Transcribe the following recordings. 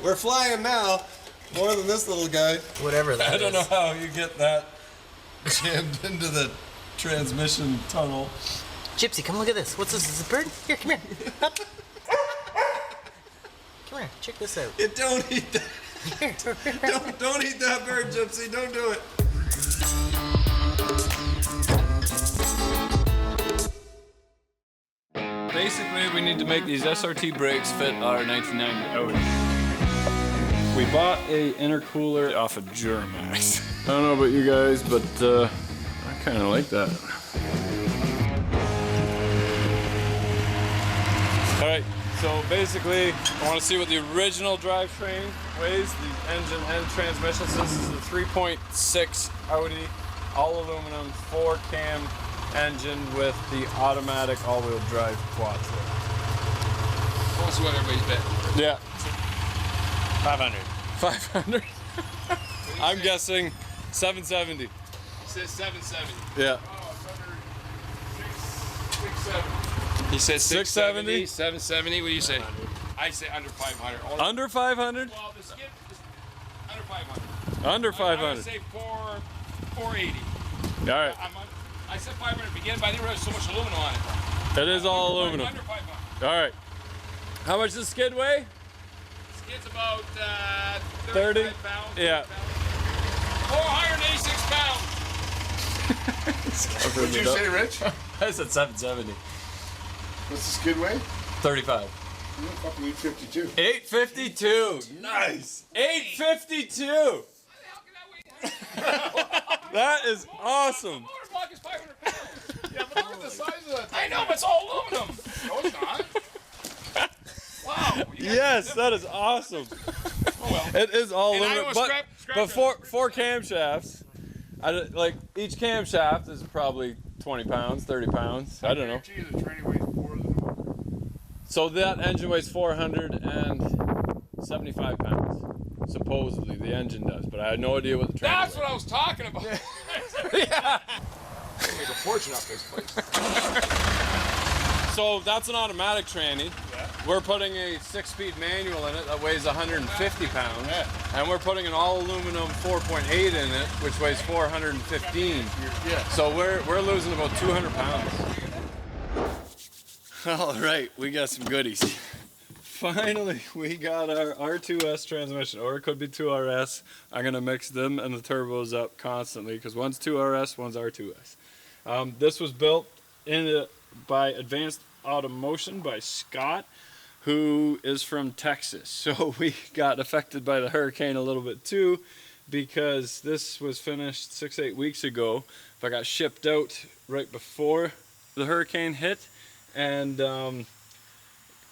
We're flying now, more than this little guy. Whatever that is. I don't know how you get that jammed into the transmission tunnel. Gypsy, come look at this. What's this? Is this a bird? Here, come here. Up. Come here, check this out. Don't eat that. Don't eat that bird, Gypsy. Don't do it. Basically, we need to make these SRT brakes fit our 1990 Audi. We bought a intercooler off of Germax. I don't know about you guys, but I kind of like that. All right, so basically, I want to see what the original drivetrain weighs, the engine and transmission. So this is the 3.6 Audi, all aluminum, 4-cam engine with the automatic all-wheel drive Quattro. What's what everybody's bet? Yeah. 500. 500? I'm guessing 770. It says 770. Yeah. Oh, it's under 670. He said 670? 770. What do you say? I say under 500. Under 500? Well, the skid is under 500. Under I 500. would say 480. All right. I said 500 to begin, but I didn't realize so much aluminum on it. It is all aluminum. Under 500. All right. How much does the skid weigh? Skid's about 30 pounds. Yeah. 486 pounds. What'd you say, Rich? I said 770. What's the skid weigh? 35. Fucking 852. 852. Nice. 852. That is awesome. Motor block is 500 pounds. Yeah, but look at the size of that thing. I know, but it's all aluminum. No, it's not. Wow. Yes, that is awesome. Oh, well. It is all And I aluminum, don't but scrap four camshafts. Like each camshaft is probably 20 pounds, 30 pounds. I don't know. guarantee you the tranny weighs more than the motor. So that engine weighs 475 pounds. Supposedly the engine does, but I had no idea what the tranny That's weighs. what I was talking about. Yeah. Make a fortune off this place. So that's an automatic tranny. Yeah. We're putting a 6-speed manual in it that weighs 150 pounds. Yeah. And we're putting an all aluminum 4.8 in it, which weighs 415. Yeah. So we're losing about 200 pounds. All right, we got some goodies. Finally, we got our R2S transmission, or it could be 2RS. I'm gonna mix them and the turbos up constantly because one's 2RS, one's R2S. This was built by Advanced Automotion by Scott, who is from Texas. So we got affected by the hurricane a little bit too, because this was finished 6-8 weeks ago. But got shipped out right before the hurricane hit, and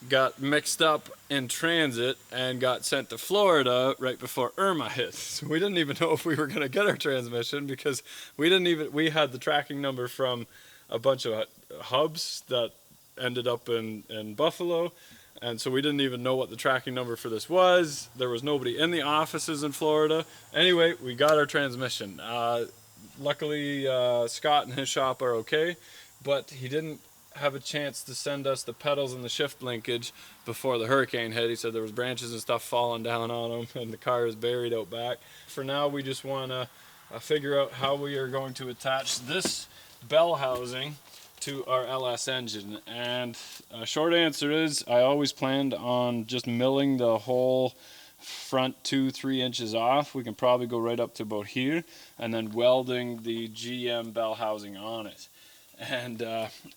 got mixed up in transit and got sent to Florida right before Irma hit. So we didn't even know if we were gonna get our transmission because we had the tracking number from a bunch of hubs that ended up in Buffalo, and so we didn't even know what the tracking number for this was. There was nobody in the offices in Florida. Anyway, we got our transmission. Luckily, Scott and his shop are okay, but he didn't have a chance to send us the pedals and the shift linkage before the hurricane hit. He said there was branches and stuff falling down on him and the car is buried out back. For now, we just want to figure out how we are going to attach this bell housing to our LS engine. And short answer is I always planned on just milling the whole front 2-3 inches off. We can probably go right up to about here, and then welding the GM bell housing on it. And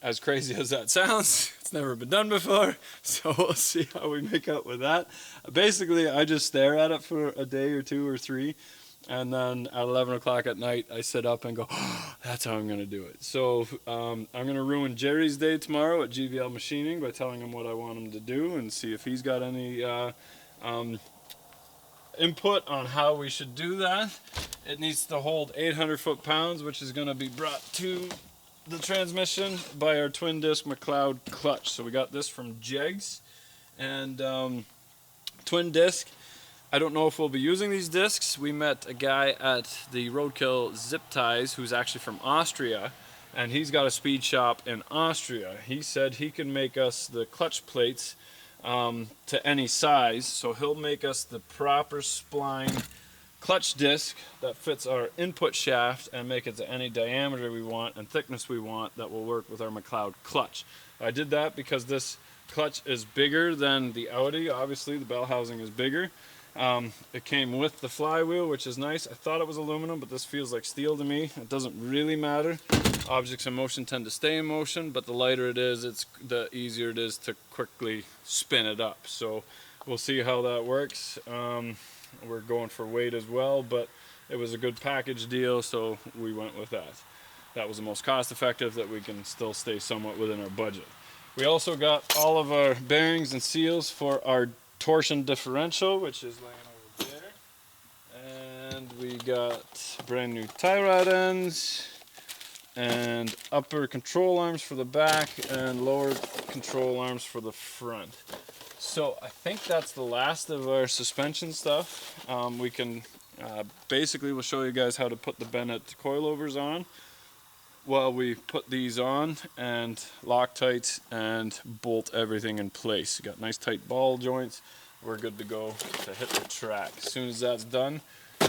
as crazy as that sounds, it's never been done before, so we'll see how we make out with that. Basically, I just stare at it for a day or 2 or 3, and then at 11 o'clock at night, I sit up and go, oh, that's how I'm going to do it. So I'm going to ruin Jerry's day tomorrow at GVL Machining by telling him what I want him to do and see if he's got any input on how we should do that. It needs to hold 800 foot-pounds, which is going to be brought to the transmission by our twin disc McLeod clutch. So we got this from Jegs, and twin disc. I don't know if we'll be using these discs. We met a guy at the Roadkill Zip Ties who's actually from Austria, and he's got a speed shop in Austria. He said he can make us the clutch plates to any size, so he'll make us the proper spline clutch disc that fits our input shaft and make it to any diameter we want and thickness we want that will work with our McLeod clutch. I did that because this clutch is bigger than the Audi. Obviously the bell housing is bigger. It came with the flywheel, which is nice. I thought it was aluminum, but this feels like steel to me. It doesn't really matter. Objects in motion tend to stay in motion, but the lighter it is, the easier it is to quickly spin it up. So we'll see how that works. We're going for weight as well, but it was a good package deal, so we went with that. That was the most cost effective, that we can still stay somewhat within our budget. We also got all of our bearings and seals for our torsion differential, which is laying over there. And we got brand new tie rod ends and upper control arms for the back and lower control arms for the front. So I think that's the last of our suspension stuff. We can basically, we'll show you guys how to put the Bennett coilovers on while we put these on, and Loctite and bolt everything in place. Got nice tight ball joints. We're good to go to hit the track. As soon as that's done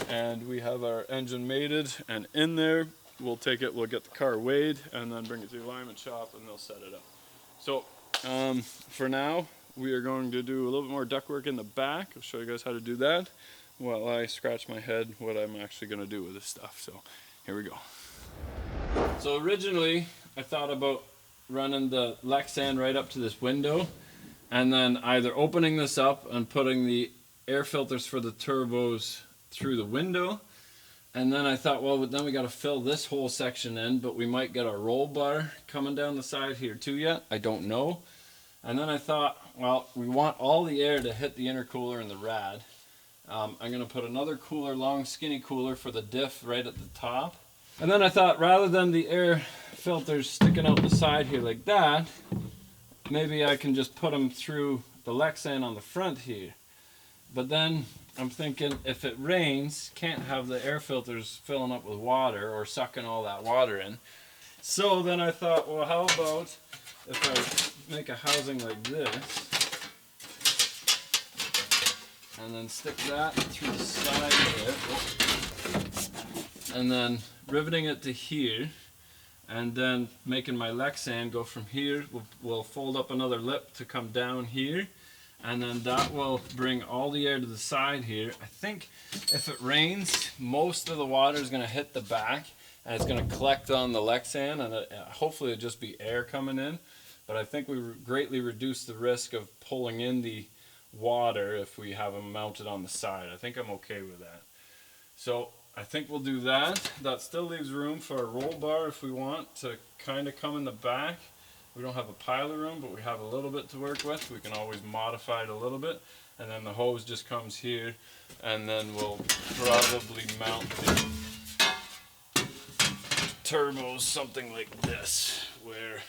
and we have our engine mated and in there, we'll take it, we'll get the car weighed and then bring it to the alignment shop and they'll set it up. So for now, we are going to do a little bit more ductwork in the back. I'll show you guys how to do that while I scratch my head what I'm actually going to do with this stuff. So here we go. So originally I thought about running the Lexan right up to this window and then either opening this up and putting the air filters for the turbos through the window. And then I thought, well, then we got to fill this whole section in, but we might get a roll bar coming down the side here too yet. I don't know. And then I thought, well, we want all the air to hit the intercooler and the rad. I'm going to put another cooler, long skinny cooler for the diff right at the top. And then I thought, rather than the air filters sticking out the side here like that, maybe I can just put them through the Lexan on the front here. But then I'm thinking, if it rains, can't have the air filters filling up with water or sucking all that water in. So then I thought, well, how about if I make a housing like this and then stick that through the side of it and then riveting it to here and then making my Lexan go from here. We'll fold up another lip to come down here, and then that will bring all the air to the side here. I think if it rains, most of the water is going to hit the back and it's going to collect on the Lexan, and hopefully it'll just be air coming in. But I think we greatly reduce the risk of pulling in the water if we have them mounted on the side. I think I'm okay with that. So I think we'll do that. That still leaves room for a roll bar if we want to kind of come in the back. We don't have a pile of room, but we have a little bit to work with. We can always modify it a little bit. And then the hose just comes here, and then we'll probably mount the turbos something like this, where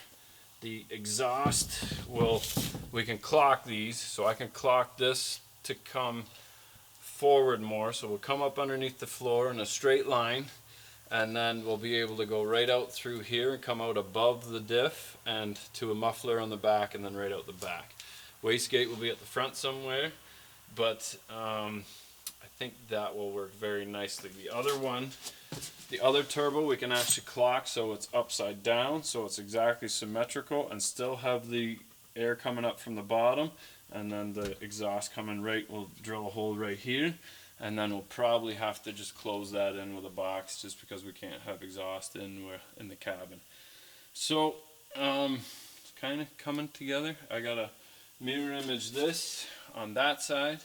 the exhaust we can clock these. So I can clock this to come forward more, so we'll come up underneath the floor in a straight line, and then we'll be able to go right out through here and come out above the diff and to a muffler on the back, and then right out the back. Wastegate will be at the front somewhere, but I think that will work very nicely. The other turbo we can actually clock so it's upside down, so it's exactly symmetrical and still have the air coming up from the bottom. And then the exhaust coming right, we'll drill a hole right here, and then we'll probably have to just close that in with a box just because we can't have exhaust in the cabin. So it's kind of coming together. I gotta mirror image this on that side,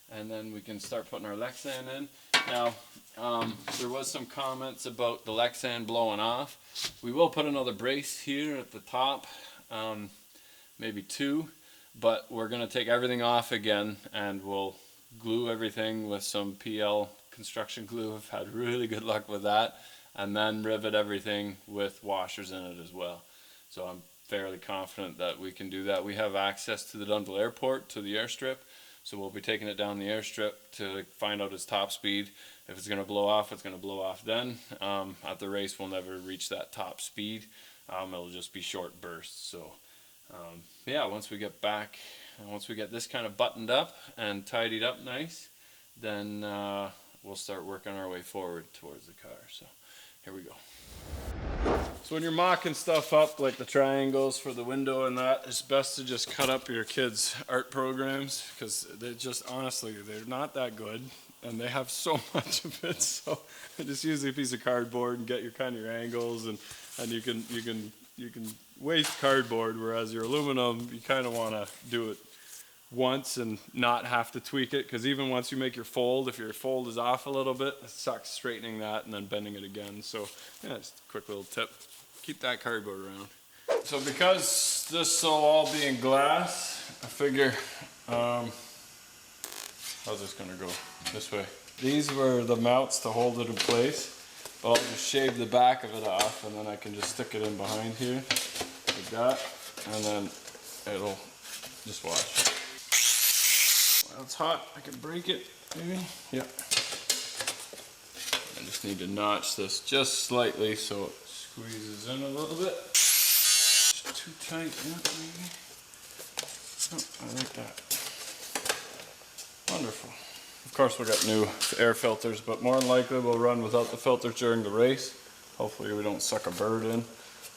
and then we can start putting our Lexan in. Now there was some comments about the Lexan blowing off. We will put another brace here at the top, maybe two. But we're going to take everything off again, and we'll glue everything with some PL construction glue. I've had really good luck with that. And then rivet everything with washers in it as well. So I'm fairly confident that we can do that. We have access to the Dundle Airport, to the airstrip. So we'll be taking it down the airstrip to find out its top speed. If it's going to blow off, it's going to blow off then. At the race, we'll never reach that top speed. It'll just be short bursts. So yeah, once we get back, once we get this kind of buttoned up and tidied up nice, then we'll start working our way forward towards the car. So here we go. So when you're mocking stuff up, like the triangles for the window and that, it's best to just cut up your kids' art programs, because they just, honestly, they're not that good and they have so much of it. So just use a piece of cardboard and get your kind of your angles, and you can waste cardboard, whereas your aluminum, you kind of want to do it once and not have to tweak it, because even once you make your fold, if your fold is off a little bit, it sucks straightening that and then bending it again. So yeah, just a quick little tip, keep that cardboard around. So because this will all be in glass, I figure, how's this gonna go? This way. These were the mounts to hold it in place, but I'll just shave the back of it off, and then I can just stick it in behind here like that, and then it'll just watch. Well, it's hot, I can break it, maybe? Yeah. I just need to notch this just slightly so it squeezes in a little bit. Just too tight, yeah, maybe. Oh, I like that. Wonderful. Of course, we got new air filters, but more than likely we'll run without the filters during the race. Hopefully we don't suck a bird in,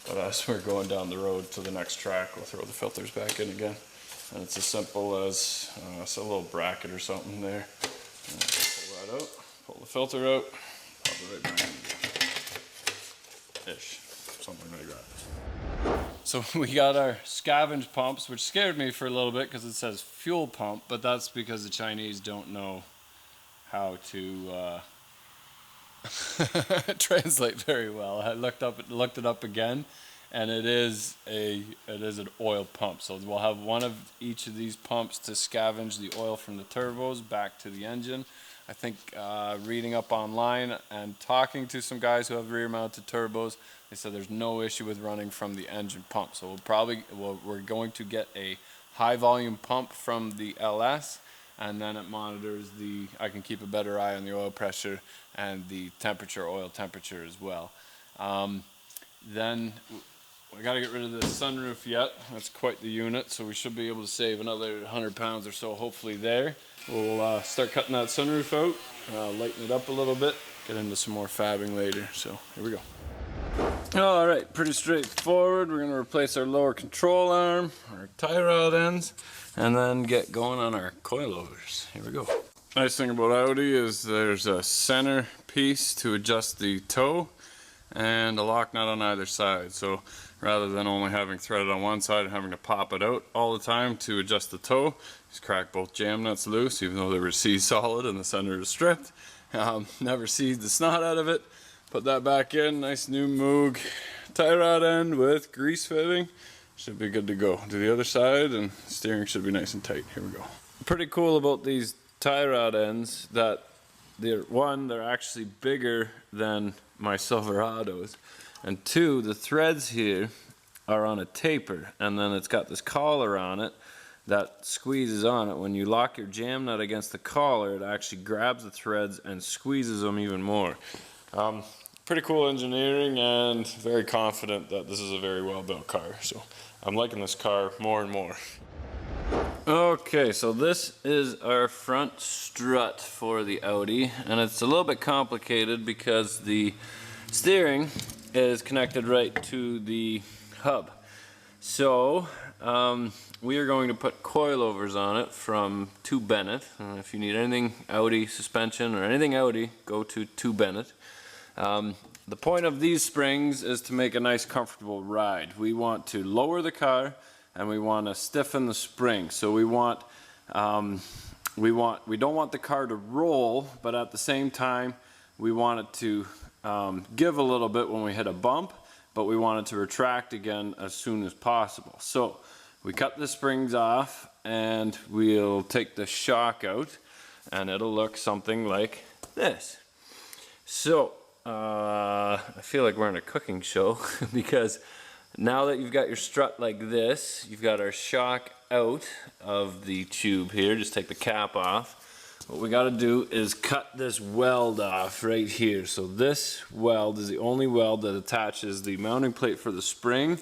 but as we're going down the road to the next track, we'll throw the filters back in again. And it's as simple as it's a little bracket or something there. And pull that out, pull the filter out, pop it right back in again. Ish, something like that. So we got our scavenge pumps, which scared me for a little bit because it says fuel pump, but that's because the Chinese don't know how to translate very well. I looked it up again, and it is an oil pump. So we'll have one of each of these pumps to scavenge the oil from the turbos back to the engine. I think reading up online and talking to some guys who have rear-mounted turbos, they said there's no issue with running from the engine pump. So we're going to get a high-volume pump from the LS, and then it monitors I can keep a better eye on the oil pressure and the temperature, oil temperature as well. Then we got to get rid of the sunroof yet. That's quite the unit, so we should be able to save another 100 pounds or so hopefully there. We'll start cutting that sunroof out, lighten it up a little bit, get into some more fabbing later. So here we go. All right, pretty straightforward. We're gonna replace our lower control arm, our tie rod ends, and then get going on our coilovers. Here we go. Nice thing about Audi is there's a center piece to adjust the toe and a lock nut on either side. So rather than only having threaded on one side and having to pop it out all the time to adjust the toe, just crack both jam nuts loose, even though they were C-solid and the center is stripped. Never seized the snot out of it. Put that back in, nice new Moog tie rod end with grease fitting. Should be good to go. Do the other side, and steering should be nice and tight. Here we go. Pretty cool about these tie rod ends that they're actually bigger than my Silverados, and two, the threads here are on a taper, and then it's got this collar on it that squeezes on it. When you lock your jam nut against the collar, it actually grabs the threads and squeezes them even more. Pretty cool engineering, and very confident that this is a very well built car. So I'm liking this car more and more. Okay, so this is our front strut for the Audi, and it's a little bit complicated because the steering is connected right to the hub. So we are going to put coilovers on it from 2 Bennett. If you need anything Audi suspension or anything Audi, go to 2 Bennett. The point of these springs is to make a nice comfortable ride. We want to lower the car and we want to stiffen the spring. So we don't want the car to roll, but at the same time we want it to give a little bit when we hit a bump, but we want it to retract again as soon as possible. So we cut the springs off and we'll take the shock out, and it'll look something like this. So I feel like we're in a cooking show because Now that you've got your strut like this, you've got our shock out of the tube here. Just take the cap off. What we got to do is cut this weld off right here. So this weld is the only weld that attaches the mounting plate for the spring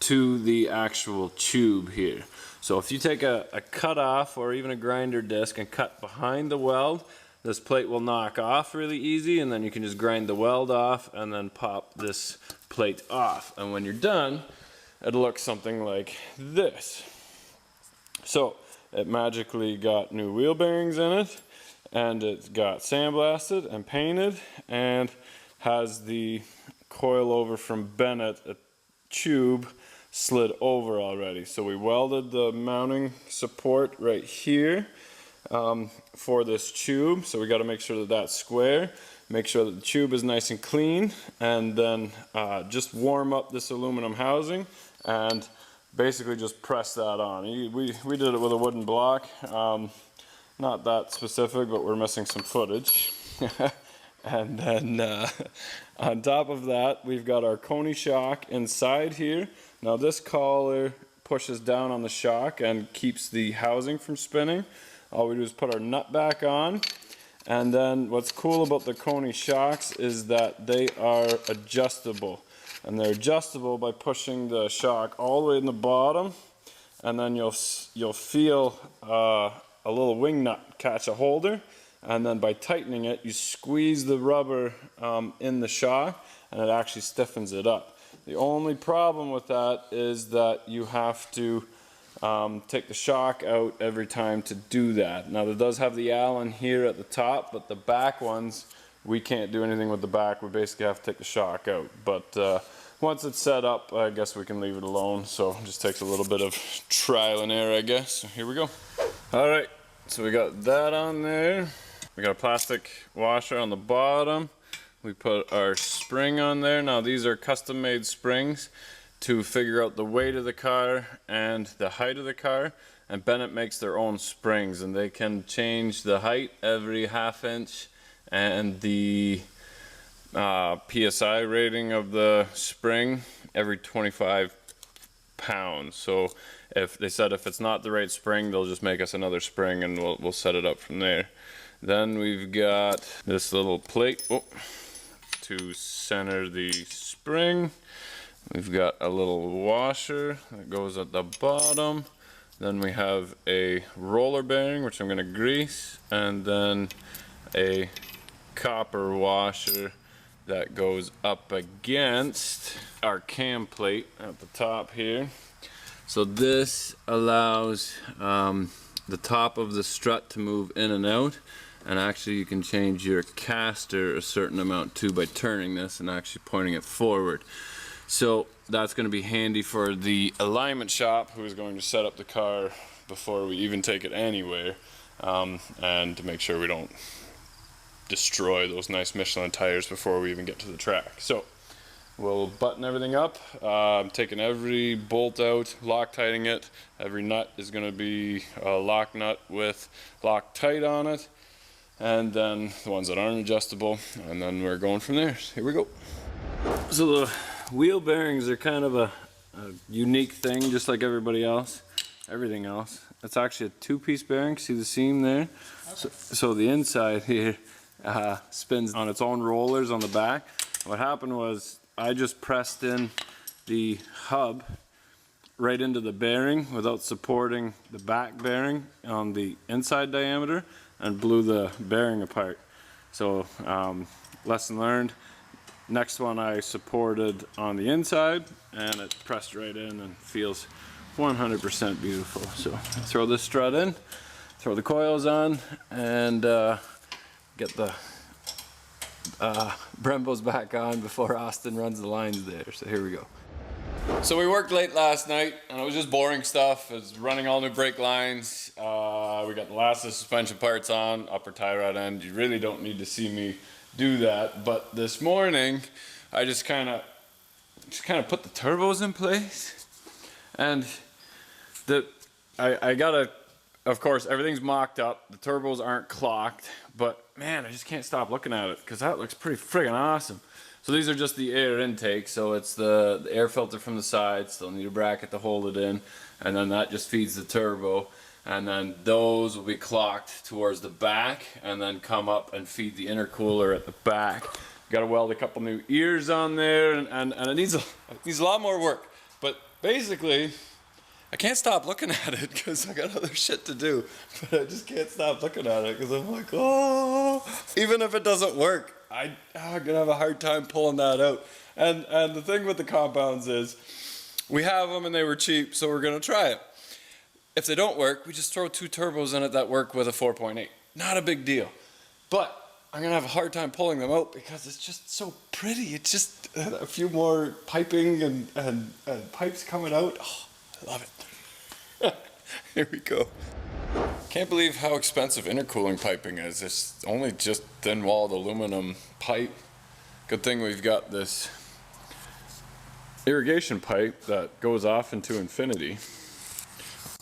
to the actual tube here. So if you take a cut off or even a grinder disc and cut behind the weld, this plate will knock off really easy, and then you can just grind the weld off and then pop this plate off. And when you're done, it'll look something like this. So it magically got new wheel bearings in it, and it's got sandblasted and painted, and has the coilover from Bennett, a tube, slid over already. So we welded the mounting support right here for this tube. So we got to make sure that that's square, make sure that the tube is nice and clean, and then just warm up this aluminum housing and basically just press that on. We did it with a wooden block. Not that specific, but we're missing some footage. And then on top of that, we've got our Coney shock inside here. Now this collar pushes down on the shock and keeps the housing from spinning. All we do is put our nut back on. And then what's cool about the Coney shocks is that they are adjustable. And they're adjustable by pushing the shock all the way in the bottom. And then you'll feel a little wing nut catch a holder. And then by tightening it, you squeeze the rubber in the shock, and it actually stiffens it up. The only problem with that is that you have to take the shock out every time to do that. Now there does have the Allen here at the top, but the back ones, we can't do anything with the back. We basically have to take the shock out. But once it's set up, I guess we can leave it alone. So it just takes a little bit of trial and error, I guess. So here we go. All right, so we got that on there. We got a plastic washer on the bottom. We put our spring on there. Now these are custom made springs to figure out the weight of the car and the height of the car. And Bennett makes their own springs, and they can change the height every ½ inch and the PSI rating of the spring every 25 pounds. So if they said if it's not the right spring, they'll just make us another spring, and we'll set it up from there. Then we've got this little plate to center the spring. We've got a little washer that goes at the bottom. Then we have a roller bearing, which I'm going to grease, and then a copper washer that goes up against our cam plate at the top here. So this allows the top of the strut to move in and out. And actually you can change your caster a certain amount too by turning this and actually pointing it forward. So that's going to be handy for the alignment shop who is going to set up the car before we even take it anywhere, and to make sure we don't destroy those nice Michelin tires before we even get to the track. So we'll button everything up. I'm taking every bolt out, Loctiting it. Every nut is going to be a lock nut with Loctite on it. And then the ones that aren't adjustable, and then we're going from there. Here we go. So the wheel bearings are kind of a unique thing, just like everybody else, everything else. It's actually a two-piece bearing. See the seam there? So the inside here spins on its own rollers on the back. What happened was I just pressed in the hub right into the bearing without supporting the back bearing on the inside diameter, and blew the bearing apart. So lesson learned. Next one I supported on the inside, and it pressed right in and feels 100% beautiful. So throw this strut in, throw the coils on, and get the Brembos back on before Austin runs the lines there. So here we go. So we worked late last night, and it was just boring stuff. It was running all new brake lines. We got the last of the suspension parts on, upper tie rod end. You really don't need to see me do that. But this morning, I just kind of put the turbos in place, and I gotta. Of course, everything's mocked up. The turbos aren't clocked, but man, I just can't stop looking at it because that looks pretty friggin' awesome. So these are just the air intake, so it's the air filter from the side, still need a bracket to hold it in, and then that just feeds the turbo, and then those will be clocked towards the back and then come up and feed the intercooler at the back. Got to weld a couple new ears on there, and it needs a lot more work, but basically I can't stop looking at it because I got other shit to do, but I just can't stop looking at it because I'm like, oh, even if it doesn't work, I'm gonna have a hard time pulling that out. And the thing with the compounds is, we have them and they were cheap, so we're gonna try it. If they don't work, we just throw 2 turbos in it that work with a 4.8. Not a big deal. But I'm gonna have a hard time pulling them out because it's just so pretty. It's just a few more piping and pipes coming out. Oh, I love it. Here we go. Can't believe how expensive intercooling piping is. It's only just thin-walled aluminum pipe. Good thing we've got this irrigation pipe that goes off into infinity.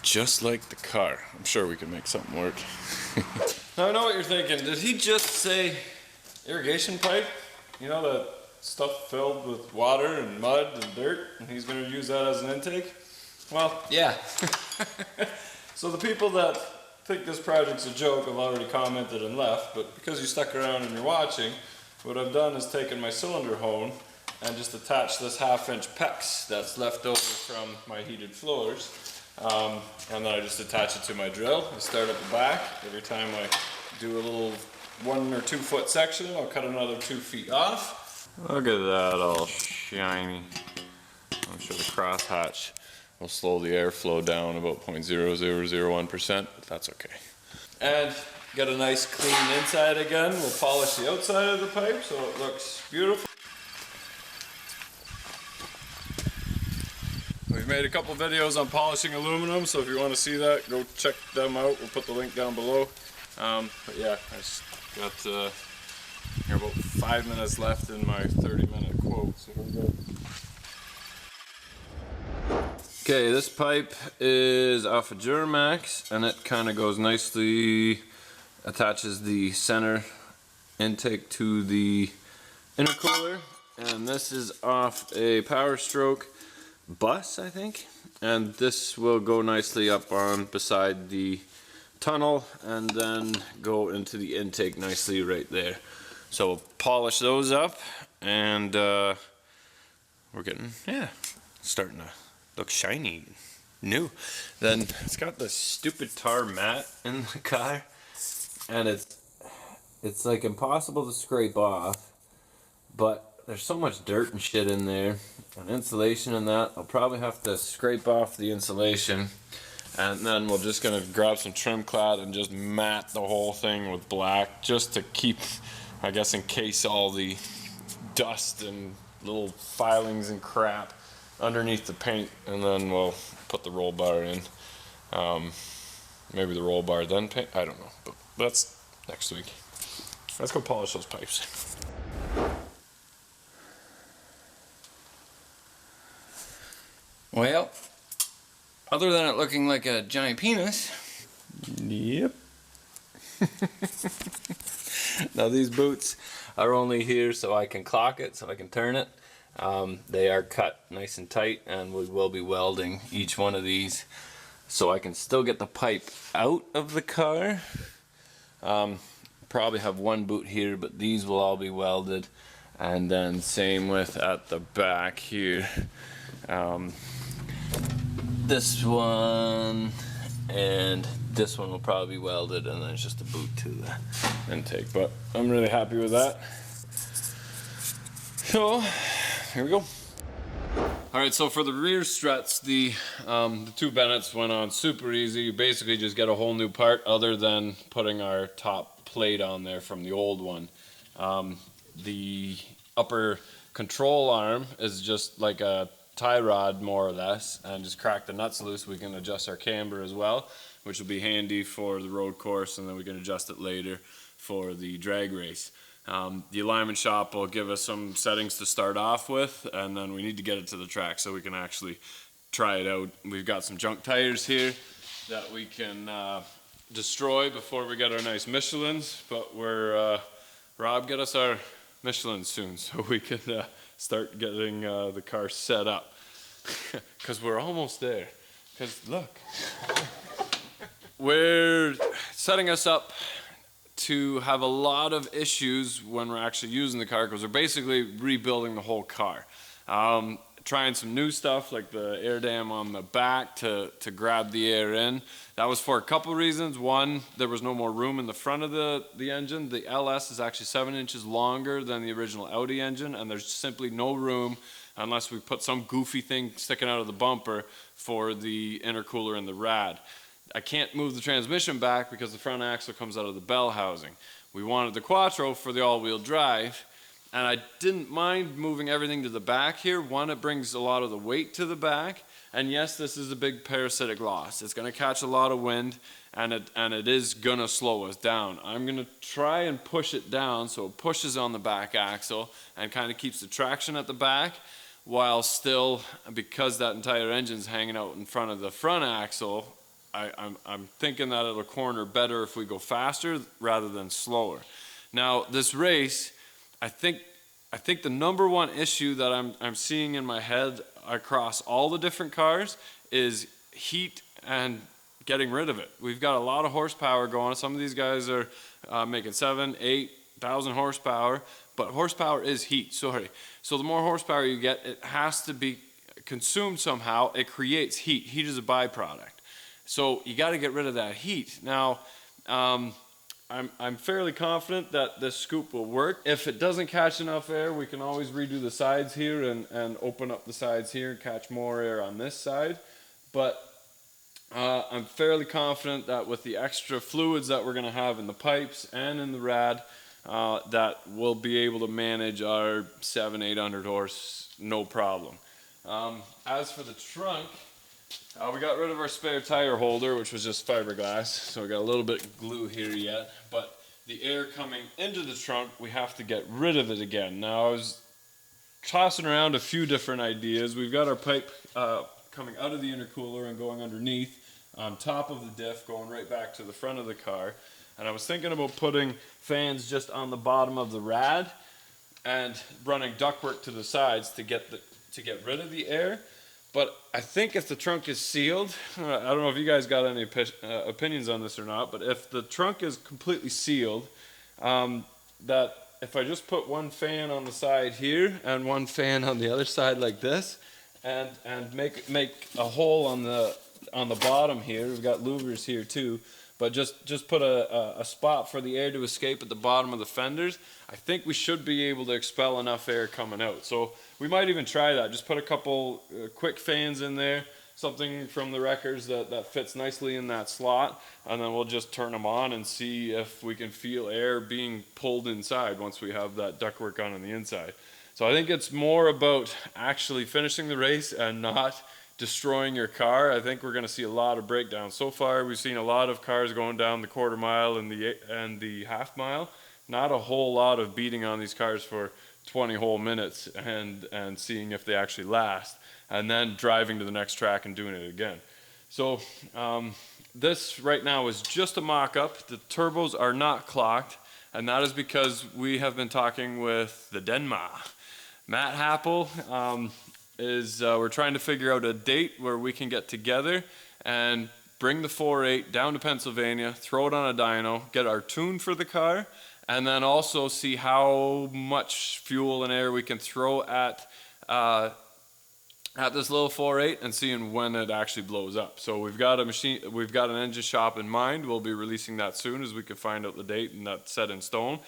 Just like the car. I'm sure we can make something work. Now I know what you're thinking. Did he just say irrigation pipe? You know, that stuff filled with water and mud and dirt, and he's going to use that as an intake? Well, yeah. So the people that think this project's a joke have already commented and left, but because you stuck around and you're watching, what I've done is taken my cylinder hone and just attached this 1/2-inch PEX that's left over from my heated floors. And then I just attach it to my drill. I start at the back. Every time I do a little 1 or 2 foot section, I'll cut another 2 feet off. Look at that, all shiny. I'm sure the crosshatch will slow the airflow down about 0.0001%, but that's okay. And got a nice clean inside again. We'll polish the outside of the pipe so it looks beautiful. We've made a couple videos on polishing aluminum, so if you want to see that, go check them out. We'll put the link down below. But yeah, I just got about 5 minutes left in my 30-minute quote. So here we go. Okay, this pipe is off of Duramax, and it kind of goes nicely, attaches the center intake to the intercooler, and this is off a Powerstroke bus, I think, and this will go nicely up on beside the tunnel and then go into the intake nicely right there. So we'll polish those up, and we're getting, starting to look shiny, new. Then it's got this stupid tar mat in the car, and it's like impossible to scrape off, but there's so much dirt and shit in there, and insulation and that. I'll probably have to scrape off the insulation, and then we're just gonna grab some trim clad and just mat the whole thing with black, just to keep, I guess, encase all the dust and little filings and crap underneath the paint, and then we'll put the roll bar in. Maybe the roll bar then paint, I don't know, but that's next week. Let's go polish those pipes. Well, other than it looking like a giant penis. Yep. Now these boots are only here so I can clock it, so I can turn it. They are cut nice and tight, and we will be welding each one of these so I can still get the pipe out of the car. Probably have one boot here, but these will all be welded, and then same with at the back here. This one and this one will probably be welded, and then it's just a boot to the intake, but I'm really happy with that. So here we go. Alright, so for the rear struts, the 2 Bennetts went on super easy. You basically just get a whole new part other than putting our top plate on there from the old one. The upper control arm is just like a tie rod, more or less, and just crack the nuts loose. We can adjust our camber as well, which will be handy for the road course, and then we can adjust it later for the drag race. The alignment shop will give us some settings to start off with, and then we need to get it to the track so we can actually try it out. We've got some junk tires here that we can destroy before we get our nice Michelins, but we're Rob, get us our Michelin soon so we can start getting the car set up. Because we're almost there. Because look, we're setting us up to have a lot of issues when we're actually using the car, because we're basically rebuilding the whole car. Trying some new stuff like the air dam on the back to grab the air in. That was for a couple of reasons. One, there was no more room in the front of the engine. The LS is actually 7 inches longer than the original Audi engine, and there's simply no room unless we put some goofy thing sticking out of the bumper for the intercooler and the rad. I can't move the transmission back because the front axle comes out of the bell housing. We wanted the Quattro for the all-wheel drive, and I didn't mind moving everything to the back here. One, it brings a lot of the weight to the back, and yes, this is a big parasitic loss. It's going to catch a lot of wind, and it is going to slow us down. I'm going to try and push it down so it pushes on the back axle and kind of keeps the traction at the back, while still, because that entire engine's hanging out in front of the front axle, I'm thinking that it'll corner better if we go faster rather than slower. Now, this race, I think the number one issue that I'm seeing in my head across all the different cars is heat and getting rid of it. We've got a lot of horsepower going. Some of these guys are making 7,000, 8,000 horsepower, but horsepower is heat, sorry. So the more horsepower you get, it has to be consumed somehow. It creates heat. Heat is a byproduct. So you got to get rid of that heat. Now, I'm fairly confident that this scoop will work. If it doesn't catch enough air, we can always redo the sides here and open up the sides here and catch more air on this side. But I'm fairly confident that with the extra fluids that we're going to have in the pipes and in the rad, that we'll be able to manage our 700-800 horse no problem. As for the trunk, we got rid of our spare tire holder, which was just fiberglass, so we got a little bit of glue here yet, but the air coming into the trunk, we have to get rid of it again. Now, I was tossing around a few different ideas. We've got our pipe coming out of the intercooler and going underneath on top of the diff, going right back to the front of the car, and I was thinking about putting fans just on the bottom of the rad and running ductwork to the sides to get rid of the air. But I think if the trunk is sealed, I don't know if you guys got any opinions on this or not, but if the trunk is completely sealed, that if I just put one fan on the side here and one fan on the other side like this, and make a hole on the bottom here, we've got louvers here too, but just put a spot for the air to escape at the bottom of the fenders, I think we should be able to expel enough air coming out. So we might even try that. Just put a couple quick fans in there, something from the Wreckers that fits nicely in that slot, and then we'll just turn them on and see if we can feel air being pulled inside once we have that ductwork on the inside. So I think it's more about actually finishing the race and not destroying your car. I think we're going to see a lot of breakdowns. So far, we've seen a lot of cars going down the quarter mile and the half mile. Not a whole lot of beating on these cars for 20 whole minutes and seeing if they actually last, and then driving to the next track and doing it again. So this right now is just a mock-up. The turbos are not clocked, and that is because we have been talking with the Denma. Matt Happel we're trying to figure out a date where we can get together and bring the 4.8 down to Pennsylvania, throw it on a dyno, get our tune for the car, and then also see how much fuel and air we can throw at this little 4.8 and seeing when it actually blows up. So we've got an engine shop in mind. We'll be releasing that soon as we can find out the date, and that's set in stone.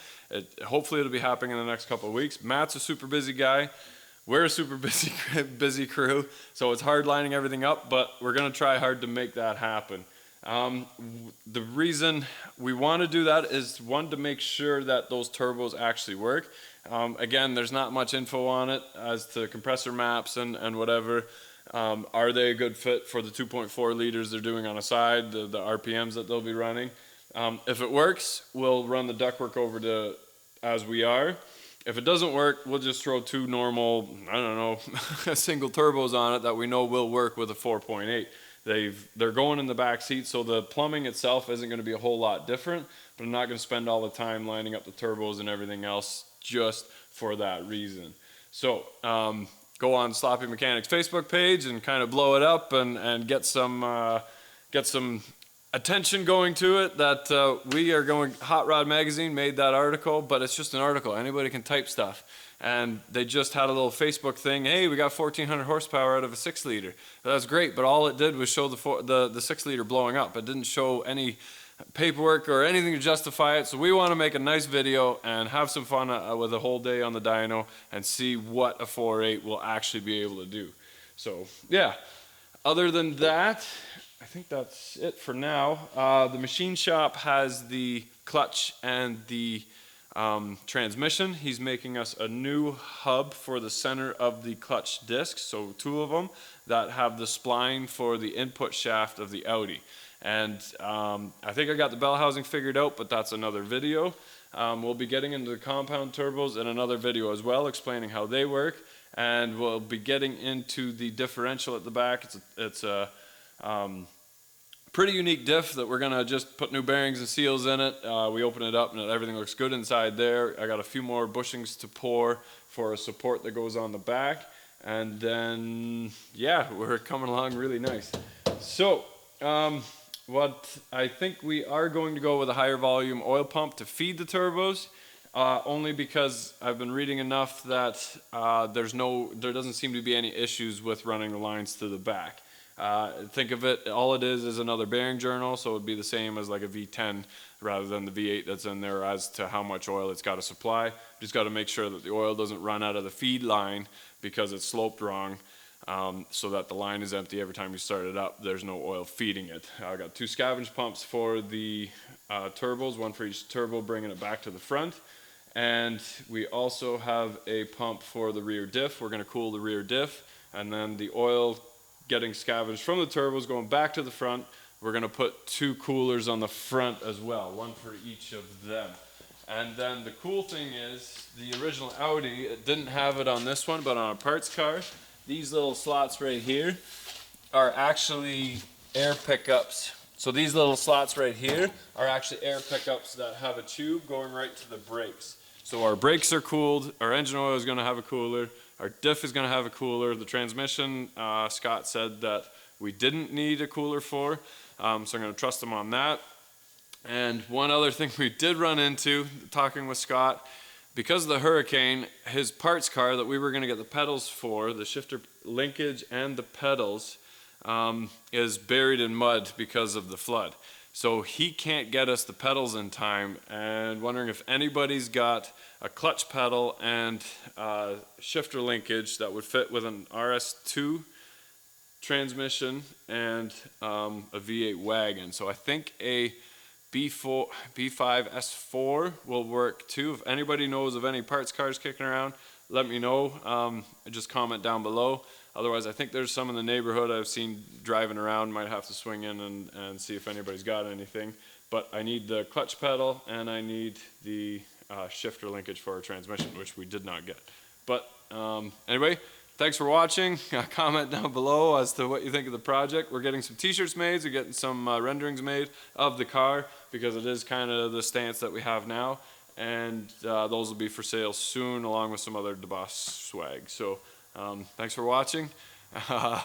Hopefully it'll be happening in the next couple of weeks. Matt's a super busy guy. We're a super busy crew, so it's hard lining everything up, but we're going to try hard to make that happen. The reason we want to do that is, one, to make sure that those turbos actually work. Again, there's not much info on it as to compressor maps and whatever. Are they a good fit for the 2.4 liters they're doing on a side, the RPMs that they'll be running? If it works, we'll run the ductwork over to as we are. If it doesn't work, we'll just throw two normal, I don't know, single turbos on it that we know will work with a 4.8. They're going in the back seat, so the plumbing itself isn't going to be a whole lot different, but I'm not going to spend all the time lining up the turbos and everything else just for that reason. So go on Sloppy Mechanics Facebook page and kind of blow it up and get some attention going to it. That we are going. Hot Rod Magazine made that article, but it's just an article. Anybody can type stuff. And they just had a little Facebook thing. Hey, we got 1,400 horsepower out of a 6-liter. That's great, but all it did was show the 6-liter blowing up. It didn't show any paperwork or anything to justify it. So we want to make a nice video and have some fun with a whole day on the dyno and see what a 4.8 will actually be able to do. So yeah, other than that, I think that's it for now. The machine shop has the clutch and the transmission. He's making us a new hub for the center of the clutch disc, so 2 of them that have the spline for the input shaft of the Audi. And I think I got the bell housing figured out, but that's another video. We'll be getting into the compound turbos in another video as well, explaining how they work, and we'll be getting into the differential at the back. It's a pretty unique diff that we're gonna just put new bearings and seals in it. We open it up and everything looks good inside there. I got a few more bushings to pour for a support that goes on the back, and then yeah, we're coming along really nice. So what I think we are going to go with a higher volume oil pump to feed the turbos, only because I've been reading enough that there doesn't seem to be any issues with running the lines to the back. Think of it, all it is another bearing journal, so it would be the same as like a V10 rather than the V8 that's in there as to how much oil it's got to supply. Just got to make sure that the oil doesn't run out of the feed line because it's sloped wrong, so that the line is empty every time you start it up. There's no oil feeding it. I got 2 scavenge pumps for the turbos, 1 for each turbo, bringing it back to the front. And we also have a pump for the rear diff. We're going to cool the rear diff, and then the oil getting scavenged from the turbos going back to the front. We're going to put 2 coolers on the front as well, 1 for each of them. And then the cool thing is the original Audi, it didn't have it on this one, but on a parts car, these little slots right here are actually air pickups. So these little slots right here are actually air pickups that have a tube going right to the brakes. So our brakes are cooled, our engine oil is going to have a cooler, our diff is going to have a cooler. The transmission, Scott said that we didn't need a cooler for, so I'm going to trust him on that. And one other thing we did run into, talking with Scott, because of the hurricane, his parts car that we were going to get the pedals for, the shifter linkage and the pedals, is buried in mud because of the flood. So he can't get us the pedals in time, and wondering if anybody's got a clutch pedal and shifter linkage that would fit with an RS2 transmission and a V8 wagon. So I think a B5 S4 will work too. If anybody knows of any parts cars kicking around, let me know. Just comment down below. Otherwise, I think there's some in the neighborhood I've seen driving around. Might have to swing in and see if anybody's got anything. But I need the clutch pedal and I need the shifter linkage for our transmission, which we did not get. But anyway, thanks for watching. Comment down below as to what you think of the project. We're getting some t-shirts made. We're getting some renderings made of the car because it is kind of the stance that we have now. And those will be for sale soon, along with some other DeBoss swag. So thanks for watching. I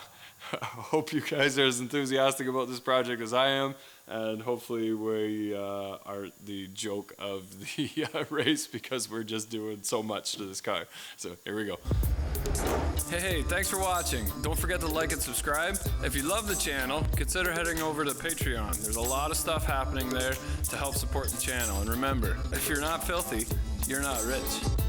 hope you guys are as enthusiastic about this project as I am, and hopefully we are the joke of the race because we're just doing so much to this car. So here we go. Hey, thanks for watching. Don't forget to like and subscribe. If you love the channel, consider heading over to Patreon. There's a lot of stuff happening there to help support the channel. And remember, if you're not filthy, you're not rich.